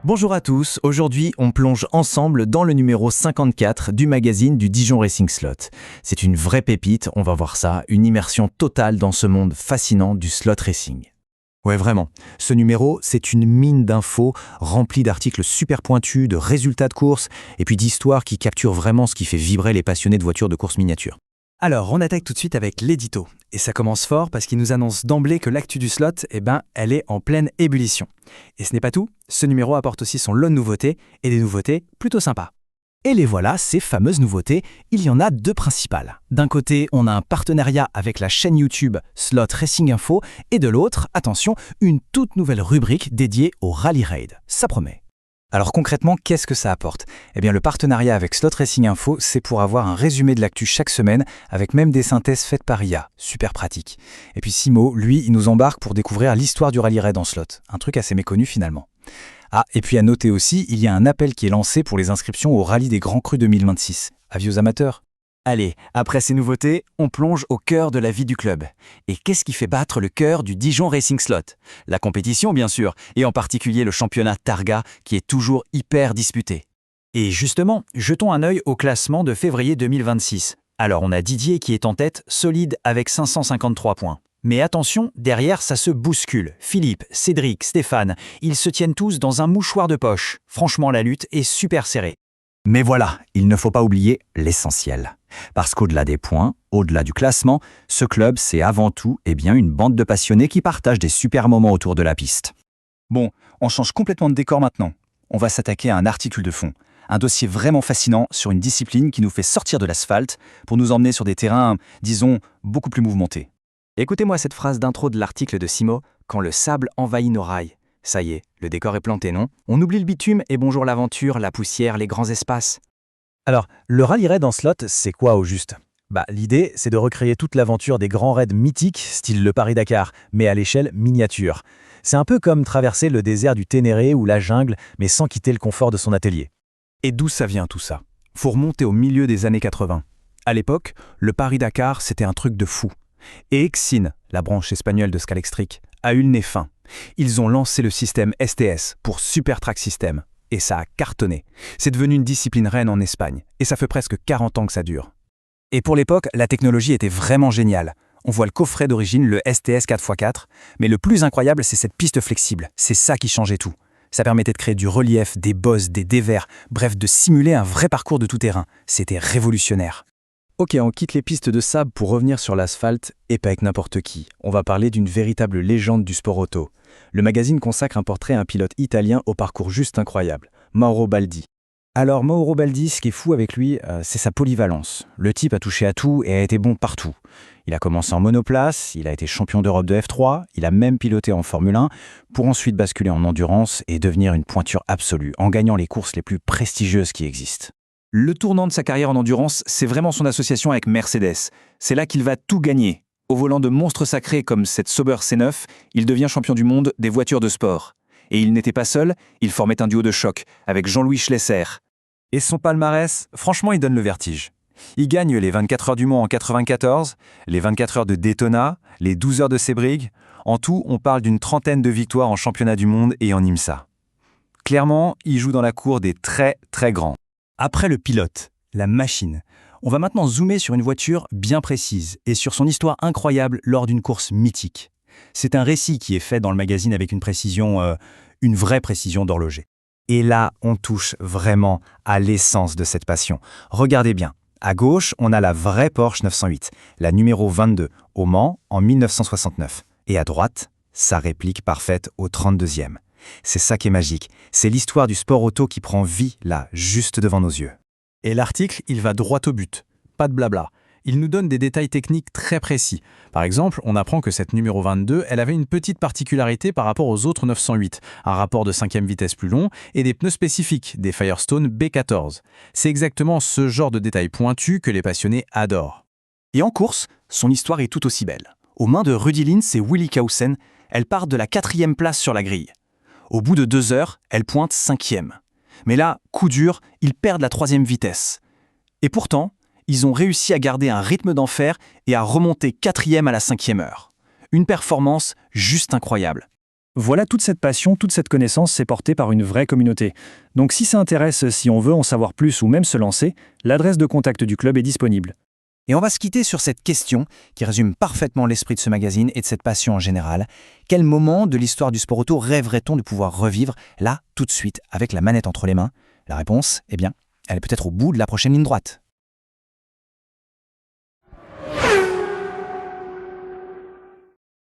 Bonjour à tous, aujourd'hui on plonge ensemble dans le numéro 54 du magazine du Dijon Racing Slot. C'est une vraie pépite, on va voir ça, une immersion totale dans ce monde fascinant du slot racing. Ouais vraiment, ce numéro c'est une mine d'infos remplie d'articles super pointus, de résultats de courses et puis d'histoires qui capturent vraiment ce qui fait vibrer les passionnés de voitures de course miniature. Alors, on attaque tout de suite avec l'édito. Et ça commence fort parce qu'il nous annonce d'emblée que l'actu du slot, elle est en pleine ébullition. Et ce n'est pas tout, ce numéro apporte aussi son lot de nouveautés, et des nouveautés plutôt sympas. Et les voilà, ces fameuses nouveautés, il y en a deux principales. D'un côté, on a un partenariat avec la chaîne YouTube Slot Racing Info, et de l'autre, attention, une toute nouvelle rubrique dédiée au Rally Raid. Ça promet. Alors concrètement, qu'est-ce que ça apporte ? Eh bien, le partenariat avec Slot Racing Info, c'est pour avoir un résumé de l'actu chaque semaine, avec même des synthèses faites par IA. Super pratique. Et puis Simo, lui, il nous embarque pour découvrir l'histoire du Rally Raid en slot. Un truc assez méconnu finalement. Ah, et puis à noter aussi, il y a un appel qui est lancé pour les inscriptions au Rallye des Grands Crus 2026. Avis aux amateurs. Allez, après ces nouveautés, on plonge au cœur de la vie du club. Et qu'est-ce qui fait battre le cœur du Dijon Racing Slot ? La compétition, bien sûr, et en particulier le championnat Targa, qui est toujours hyper disputé. Et justement, jetons un œil au classement de février 2026. Alors on a Didier qui est en tête, solide avec 553 points. Mais attention, derrière ça se bouscule. Philippe, Cédric, Stéphane, ils se tiennent tous dans un mouchoir de poche. Franchement, la lutte est super serrée. Mais voilà, il ne faut pas oublier l'essentiel. Parce qu'au-delà des points, au-delà du classement, ce club, c'est avant tout une bande de passionnés qui partagent des super moments autour de la piste. Bon, on change complètement de décor maintenant. On va s'attaquer à un article de fond. Un dossier vraiment fascinant sur une discipline qui nous fait sortir de l'asphalte pour nous emmener sur des terrains, disons, beaucoup plus mouvementés. Écoutez-moi cette phrase d'intro de l'article de Simo, « Quand le sable envahit nos rails ». Ça y est, le décor est planté, non ? On oublie le bitume et bonjour l'aventure, la poussière, les grands espaces. Alors, le Rally Raid en slot, c'est quoi au juste ? L'idée, c'est de recréer toute l'aventure des grands raids mythiques, style le Paris-Dakar, mais à l'échelle miniature. C'est un peu comme traverser le désert du Ténéré ou la jungle, mais sans quitter le confort de son atelier. Et d'où ça vient tout ça ? Faut remonter au milieu des années 80. À l'époque, le Paris-Dakar, c'était un truc de fou. Et Exin, la branche espagnole de Scalextric, a eu le nez fin. Ils ont lancé le système STS pour Super Track System. Et ça a cartonné. C'est devenu une discipline reine en Espagne. Et ça fait presque 40 ans que ça dure. Et pour l'époque, la technologie était vraiment géniale. On voit le coffret d'origine, le STS 4x4. Mais le plus incroyable, c'est cette piste flexible. C'est ça qui changeait tout. Ça permettait de créer du relief, des bosses, des dévers. Bref, de simuler un vrai parcours de tout-terrain. C'était révolutionnaire. Ok, on quitte les pistes de sable pour revenir sur l'asphalte, et pas avec n'importe qui. On va parler d'une véritable légende du sport auto. Le magazine consacre un portrait à un pilote italien au parcours juste incroyable, Mauro Baldi. Alors Mauro Baldi, ce qui est fou avec lui, c'est sa polyvalence. Le type a touché à tout et a été bon partout. Il a commencé en monoplace, il a été champion d'Europe de F3, il a même piloté en Formule 1, pour ensuite basculer en endurance et devenir une pointure absolue, en gagnant les courses les plus prestigieuses qui existent. Le tournant de sa carrière en endurance, c'est vraiment son association avec Mercedes. C'est là qu'il va tout gagner. Au volant de monstres sacrés comme cette Sauber C9, il devient champion du monde des voitures de sport. Et il n'était pas seul, il formait un duo de choc avec Jean-Louis Schlesser. Et son palmarès, franchement, il donne le vertige. Il gagne les 24 heures du Mans en 94, les 24 heures de Daytona, les 12 heures de Sebring. En tout, on parle d'une trentaine de victoires en championnat du monde et en IMSA. Clairement, il joue dans la cour des très très grands. Après le pilote, la machine, on va maintenant zoomer sur une voiture bien précise et sur son histoire incroyable lors d'une course mythique. C'est un récit qui est fait dans le magazine avec une vraie précision d'horloger. Et là, on touche vraiment à l'essence de cette passion. Regardez bien, à gauche, on a la vraie Porsche 908, la numéro 22, au Mans en 1969. Et à droite, sa réplique parfaite au 32e. C'est ça qui est magique, c'est l'histoire du sport auto qui prend vie là, juste devant nos yeux. Et l'article, il va droit au but, pas de blabla. Il nous donne des détails techniques très précis. Par exemple, on apprend que cette numéro 22, elle avait une petite particularité par rapport aux autres 908, un rapport de 5e vitesse plus long et des pneus spécifiques, des Firestone B14. C'est exactement ce genre de détails pointus que les passionnés adorent. Et en course, son histoire est tout aussi belle. Aux mains de Rudi Linz et Willi Kausen, elle part de la 4e place sur la grille. Au bout de 2 heures, elle pointe 5e. Mais là, coup dur, ils perdent la 3e vitesse. Et pourtant, ils ont réussi à garder un rythme d'enfer et à remonter 4e à la 5e heure. Une performance juste incroyable. Voilà, toute cette passion, toute cette connaissance, c'est porté par une vraie communauté. Donc si ça intéresse, si on veut en savoir plus ou même se lancer, l'adresse de contact du club est disponible. Et on va se quitter sur cette question qui résume parfaitement l'esprit de ce magazine et de cette passion en général. Quel moment de l'histoire du sport auto rêverait-on de pouvoir revivre, là, tout de suite, avec la manette entre les mains? La réponse, eh bien, elle est peut-être au bout de la prochaine ligne droite.